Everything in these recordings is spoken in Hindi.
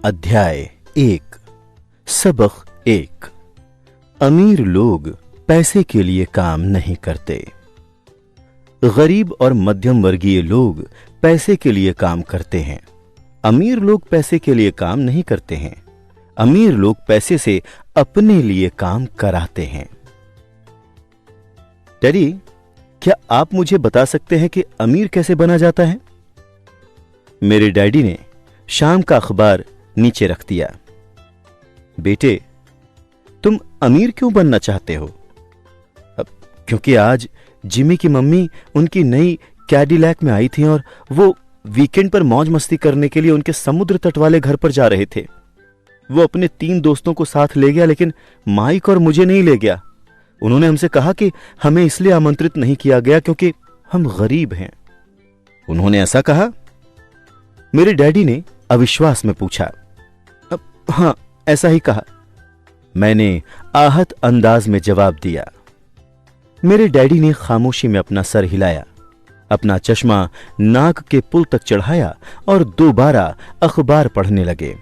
अध्याय 1 सबक 1। अमीर लोग पैसे के लिए काम नहीं करते। गरीब और मध्यम वर्गीय लोग पैसे के लिए काम करते हैं। अमीर लोग पैसे के लिए काम नहीं करते हैं। अमीर लोग पैसे से अपने लिए काम कराते हैं। टेरी, क्या आप मुझे बता सकते हैं कि अमीर कैसे बना जाता है? मेरे डैडी ने शाम का अखबार नीचे रख दिया। बेटे, तुम अमीर क्यों बनना चाहते हो? क्योंकि आज जिमी की मम्मी उनकी नई कैडिलैक में आई थी और वो वीकेंड पर मौज मस्ती करने के लिए उनके समुद्र तट वाले घर पर जा रहे थे। वो अपने 3 दोस्तों को साथ ले गया, लेकिन माइक और मुझे नहीं ले गया। उन्होंने हमसे कहा कि हमें इसलिए आमंत्रित नहीं किया गया क्योंकि हम गरीब हैं। उन्होंने ऐसा कहा? मेरे डैडी ने अविश्वास में पूछा। हाँ, ऐसा ही कहा। मैंने आहत अंदाज में जवाब दिया। मेरे डैडी ने खामोशी में अपना सर हिलाया, अपना चश्मा नाक के पुल तक चढ़ाया और दोबारा अखबार पढ़ने लगे।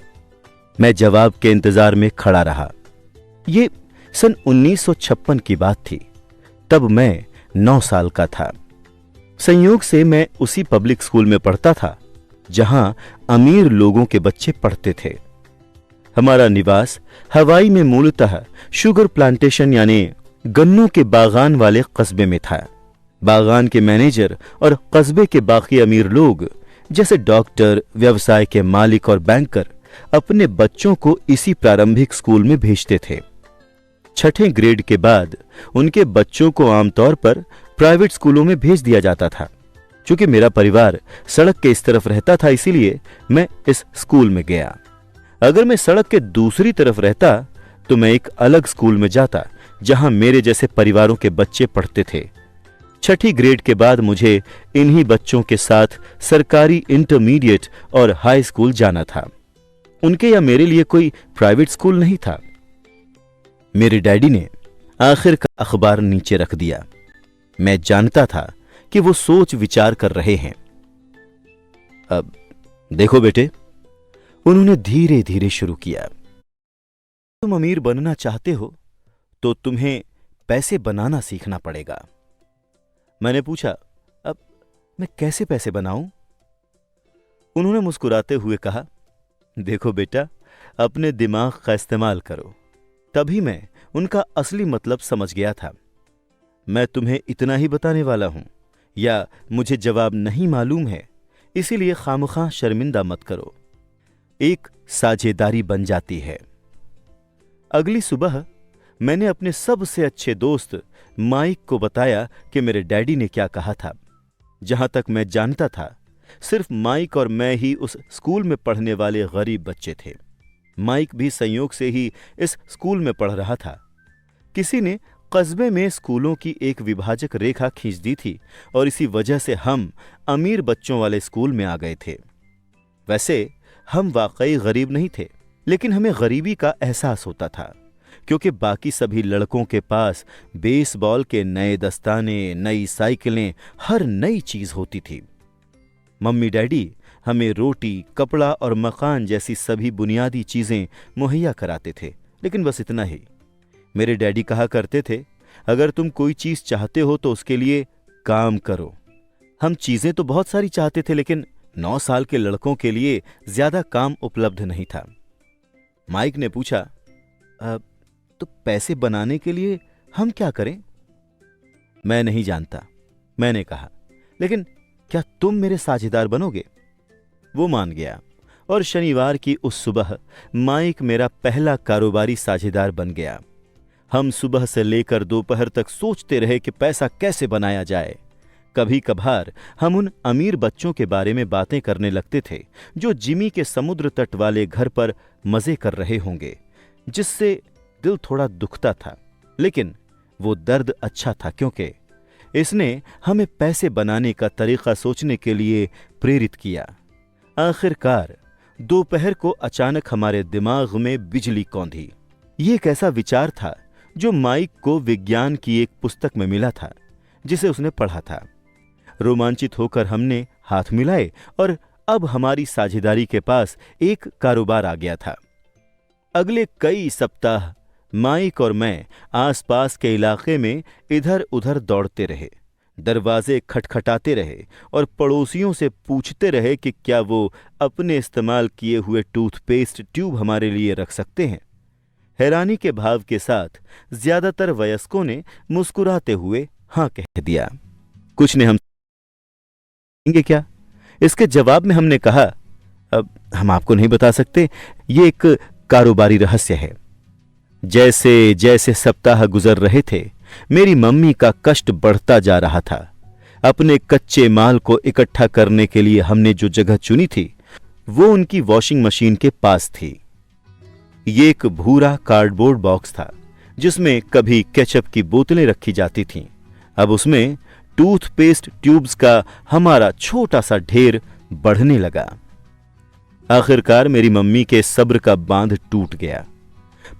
मैं जवाब के इंतजार में खड़ा रहा। ये सन 1956 की बात थी। तब मैं 9 साल का था। संयोग से मैं उसी पब्लिक स्कूल में पढ़ता था जहां अमीर लोगों के बच्चे पढ़ते थे। हमारा निवास हवाई में मूलतः शुगर प्लांटेशन यानी गन्नों के बागान वाले कस्बे में था। बागान के मैनेजर और कस्बे के बाकी अमीर लोग जैसे डॉक्टर, व्यवसाय के मालिक और बैंकर अपने बच्चों को इसी प्रारंभिक स्कूल में भेजते थे। 6ठे ग्रेड के बाद उनके बच्चों को आमतौर पर प्राइवेट स्कूलों में भेज दिया जाता था। चूंकि मेरा परिवार सड़क के इस तरफ रहता था, इसीलिए मैं इस स्कूल में गया। अगर मैं सड़क के दूसरी तरफ रहता तो मैं एक अलग स्कूल में जाता जहां मेरे जैसे परिवारों के बच्चे पढ़ते थे। 6ठी ग्रेड के बाद मुझे इन्हीं बच्चों के साथ सरकारी इंटरमीडिएट और हाई स्कूल जाना था। उनके या मेरे लिए कोई प्राइवेट स्कूल नहीं था। मेरे डैडी ने आखिर का अखबार नीचे रख दिया। मैं जानता था कि वो सोच विचार कर रहे हैं। अब देखो बेटे, उन्होंने धीरे धीरे शुरू किया। तुम अमीर बनना चाहते हो तो तुम्हें पैसे बनाना सीखना पड़ेगा। मैंने पूछा, अब मैं कैसे पैसे बनाऊं? उन्होंने मुस्कुराते हुए कहा, देखो बेटा, अपने दिमाग का इस्तेमाल करो। तभी मैं उनका असली मतलब समझ गया था। मैं तुम्हें इतना ही बताने वाला हूं, या मुझे जवाब नहीं मालूम है, इसीलिए खामखा शर्मिंदा मत करो। एक साझेदारी बन जाती है। अगली सुबह मैंने अपने सबसे अच्छे दोस्त माइक को बताया कि मेरे डैडी ने क्या कहा था। जहां तक मैं जानता था, सिर्फ माइक और मैं ही उस स्कूल में पढ़ने वाले गरीब बच्चे थे। माइक भी संयोग से ही इस स्कूल में पढ़ रहा था। किसी ने कस्बे में स्कूलों की एक विभाजक रेखा खींच दी थी और इसी वजह से हम अमीर बच्चों वाले स्कूल में आ गए थे। वैसे हम वाकई गरीब नहीं थे, लेकिन हमें गरीबी का एहसास होता था क्योंकि बाकी सभी लड़कों के पास बेसबॉल के नए दस्ताने, नई साइकिलें, हर नई चीज होती थी। मम्मी डैडी हमें रोटी, कपड़ा और मकान जैसी सभी बुनियादी चीजें मुहैया कराते थे, लेकिन बस इतना ही। मेरे डैडी कहा करते थे, अगर तुम कोई चीज चाहते हो तो उसके लिए काम करो। हम चीजें तो बहुत सारी चाहते थे, लेकिन 9 साल के लड़कों के लिए ज्यादा काम उपलब्ध नहीं था। माइक ने पूछा, तो पैसे बनाने के लिए हम क्या करें? मैं नहीं जानता, मैंने कहा, लेकिन क्या तुम मेरे साझेदार बनोगे? वो मान गया और शनिवार की उस सुबह माइक मेरा पहला कारोबारी साझेदार बन गया। हम सुबह से लेकर दोपहर तक सोचते रहे कि पैसा कैसे बनाया जाए। कभी कभार हम उन अमीर बच्चों के बारे में बातें करने लगते थे जो जिमी के समुद्र तट वाले घर पर मजे कर रहे होंगे, जिससे दिल थोड़ा दुखता था, लेकिन वो दर्द अच्छा था क्योंकि इसने हमें पैसे बनाने का तरीका सोचने के लिए प्रेरित किया। आखिरकार दोपहर को अचानक हमारे दिमाग में बिजली कौंधी। ये एक ऐसा विचार था जो माइक को विज्ञान की एक पुस्तक में मिला था जिसे उसने पढ़ा था। रोमांचित होकर हमने हाथ मिलाए और अब हमारी साझेदारी के पास एक कारोबार आ गया था। अगले कई सप्ताह माइक और मैं आसपास के इलाके में इधर उधर दौड़ते रहे, दरवाजे खटखटाते रहे और पड़ोसियों से पूछते रहे कि क्या वो अपने इस्तेमाल किए हुए टूथपेस्ट ट्यूब हमारे लिए रख सकते हैं। हैरानी के भाव के साथ ज्यादातर वयस्कों ने मुस्कुराते हुए हां कह दिया। कुछ ने हम देंगे क्या? इसके जवाब में हमने कहा, अब हम आपको नहीं बता सकते, ये एक कारोबारी रहस्य है। जैसे जैसे सप्ताह गुजर रहे थे, मेरी मम्मी का कष्ट बढ़ता जा रहा था। अपने कच्चे माल को इकट्ठा करने के लिए हमने जो जगह चुनी थी वो उनकी वॉशिंग मशीन के पास थी। ये एक भूरा कार्डबोर्ड बॉक्स था जिसमें कभी केचप की बोतलें रखी जाती थीं। अब उसमें टूथपेस्ट ट्यूब्स का हमारा छोटा सा ढेर बढ़ने लगा। आखिरकार मेरी मम्मी के सब्र का बांध टूट गया।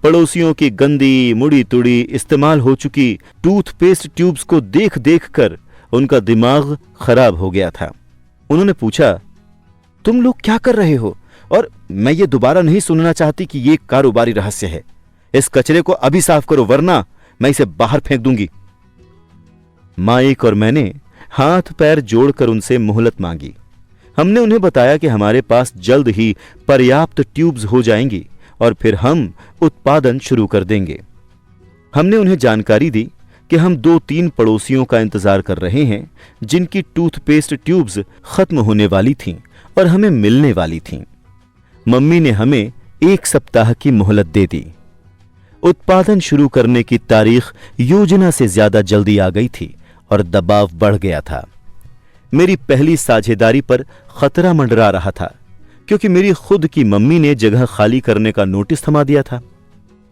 पड़ोसियों की गंदी मुड़ी तुड़ी इस्तेमाल हो चुकी टूथपेस्ट ट्यूब्स को देख देख कर उनका दिमाग खराब हो गया था। उन्होंने पूछा, तुम लोग क्या कर रहे हो? और मैं ये दोबारा नहीं सुनना चाहती कि ये कारोबारी रहस्य है। इस कचरे को अभी साफ करो वरना मैं इसे बाहर फेंक दूंगी। माइक और मैंने हाथ पैर जोड़कर उनसे मोहलत मांगी। हमने उन्हें बताया कि हमारे पास जल्द ही पर्याप्त ट्यूब्स हो जाएंगी और फिर हम उत्पादन शुरू कर देंगे। हमने उन्हें जानकारी दी कि हम 2-3 पड़ोसियों का इंतजार कर रहे हैं जिनकी टूथपेस्ट ट्यूब्स खत्म होने वाली थीं और हमें मिलने वाली थीं। मम्मी ने हमें 1 सप्ताह की मोहलत दे दी। उत्पादन शुरू करने की तारीख योजना से ज्यादा जल्दी आ गई थी और दबाव बढ़ गया था। मेरी पहली साझेदारी पर खतरा मंडरा रहा था क्योंकि मेरी खुद की मम्मी ने जगह खाली करने का नोटिस थमा दिया था।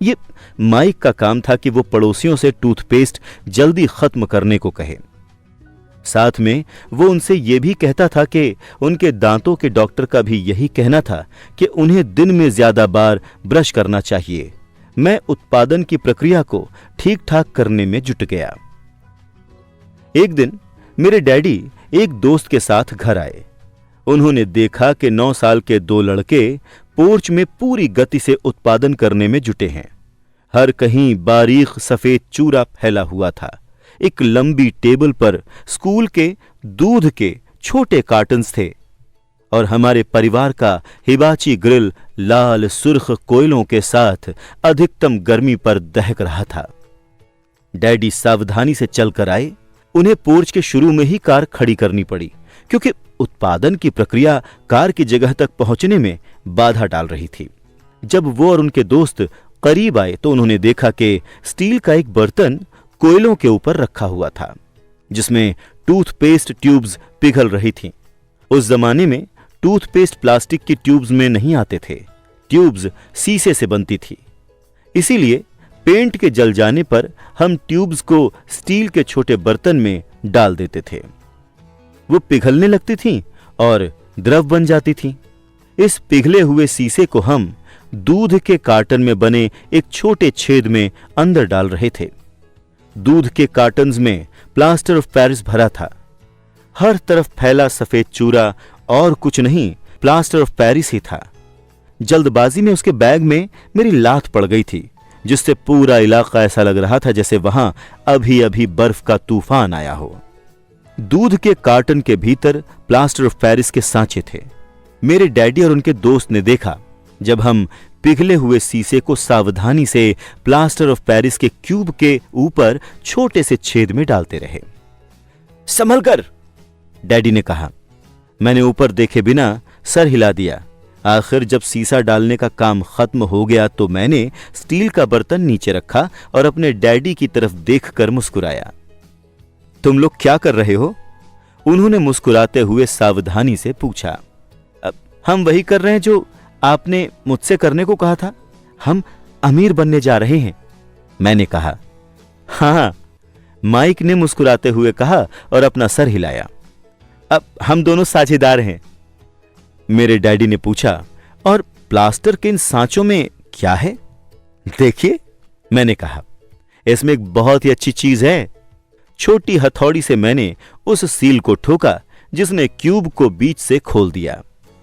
ये माइक का काम था कि वो पड़ोसियों से टूथपेस्ट जल्दी खत्म करने को कहे। साथ में वो उनसे ये भी कहता था कि उनके दांतों के डॉक्टर का भी यही कहना था कि उन्हें दिन में ज्यादा बार ब्रश करना चाहिए। मैं उत्पादन की प्रक्रिया को ठीक ठाक करने में जुट गया। एक दिन मेरे डैडी एक दोस्त के साथ घर आए। उन्होंने देखा कि 9 साल के 2 लड़के पोर्च में पूरी गति से उत्पादन करने में जुटे हैं। हर कहीं बारीक सफेद चूरा फैला हुआ था। एक लंबी टेबल पर स्कूल के दूध के छोटे कार्टन्स थे और हमारे परिवार का हिबाची ग्रिल लाल सुर्ख कोयलों के साथ अधिकतम गर्मी पर दहक रहा था। डैडी सावधानी से चलकर आए। उन्हें पोर्च के शुरू में ही कार खड़ी करनी पड़ी क्योंकि उत्पादन की प्रक्रिया कार की जगह तक पहुंचने में बाधा डाल रही थी। जब वो और उनके दोस्त करीब आए तो उन्होंने देखा कि स्टील का एक बर्तन कोयलों के ऊपर रखा हुआ था जिसमें टूथपेस्ट ट्यूब्स पिघल रही थीं। उस जमाने में टूथपेस्ट प्लास्टिक की ट्यूब्स में नहीं आते थे। ट्यूब्स शीशे से बनती थी। इसीलिए पेंट के जल जाने पर हम ट्यूब्स को स्टील के छोटे बर्तन में डाल देते थे। वो पिघलने लगती थीं और द्रव बन जाती थीं। इस पिघले हुए शीशे को हम दूध के कार्टन में बने एक छोटे छेद में अंदर डाल रहे थे। दूध के कार्टन्स में प्लास्टर ऑफ पेरिस भरा था। हर तरफ फैला सफेद चूरा और कुछ नहीं, प्लास्टर ऑफ पेरिस ही था। जल्दबाजी में उसके बैग में मेरी लात पड़ गई थी जिससे पूरा इलाका ऐसा लग रहा था जैसे वहां अभी अभी बर्फ का तूफान आया हो। दूध के कार्टन के भीतर प्लास्टर ऑफ पेरिस के सांचे थे। मेरे डैडी और उनके दोस्त ने देखा जब हम पिघले हुए शीशे को सावधानी से प्लास्टर ऑफ पेरिस के क्यूब के ऊपर छोटे से छेद में डालते रहे। संभल कर, डैडी ने कहा। मैंने ऊपर देखे बिना सर हिला दिया। आखिर जब शीशा डालने का काम खत्म हो गया तो मैंने स्टील का बर्तन नीचे रखा और अपने डैडी की तरफ देखकर मुस्कुराया। तुम लोग क्या कर रहे हो? उन्होंने मुस्कुराते हुए सावधानी से पूछा। हम वही कर रहे हैं जो आपने मुझसे करने को कहा था। हम अमीर बनने जा रहे हैं, मैंने कहा। हाँ, माइक ने मुस्कुराते हुए कहा और अपना सर हिलाया। अब हम दोनों साझेदार हैं, मेरे डैडी ने पूछा। और प्लास्टर के इन सांचों में क्या है? देखिए, मैंने कहा। इसमें एक बहुत ही अच्छी चीज है। छोटी हथौड़ी से मैंने उस सील को ठोका जिसने क्यूब को बीच से खोल दिया।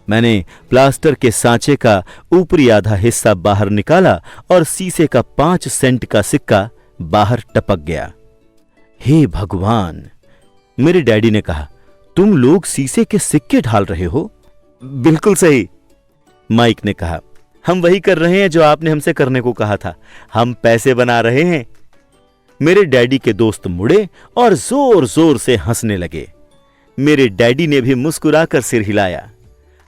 मैंने प्लास्टर के सांचे का ऊपरी आधा हिस्सा बाहर निकाला और शीशे का 5 सेंट का सिक्का बाहर टपक गया। हे भगवान, मेरे डैडी ने कहा, तुम लोग शीशे के सिक्के ढाल रहे हो? बिल्कुल सही, माइक ने कहा। हम वही कर रहे हैं जो आपने हमसे करने को कहा था। हम पैसे बना रहे हैं। मेरे डैडी के दोस्त मुड़े और जोर जोर से हंसने लगे। मेरे डैडी ने भी मुस्कुराकर सिर हिलाया।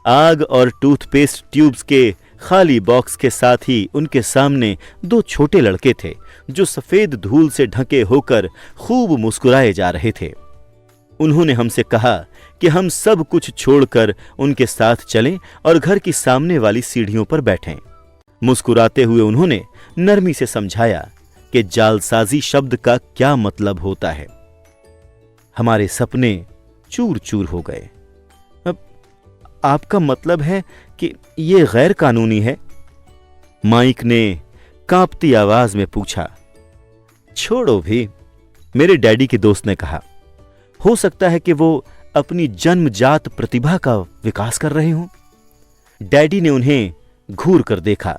आग और टूथपेस्ट ट्यूब्स के खाली बॉक्स के साथ ही उनके सामने 2 छोटे लड़के थे जो सफेद धूल से ढके होकर खूब मुस्कुराए जा रहे थे। उन्होंने हमसे कहा कि हम सब कुछ छोड़कर उनके साथ चलें और घर की सामने वाली सीढ़ियों पर बैठें। मुस्कुराते हुए उन्होंने नरमी से समझाया कि जालसाजी शब्द का क्या मतलब होता है। हमारे सपने चूर चूर हो गए। अब आपका मतलब है कि यह गैर कानूनी है? माइक ने कांपती आवाज में पूछा। छोड़ो भी, मेरे डैडी के दोस्त ने कहा। हो सकता है कि वो अपनी जन्मजात प्रतिभा का विकास कर रहे हों। डैडी ने उन्हें घूर कर देखा।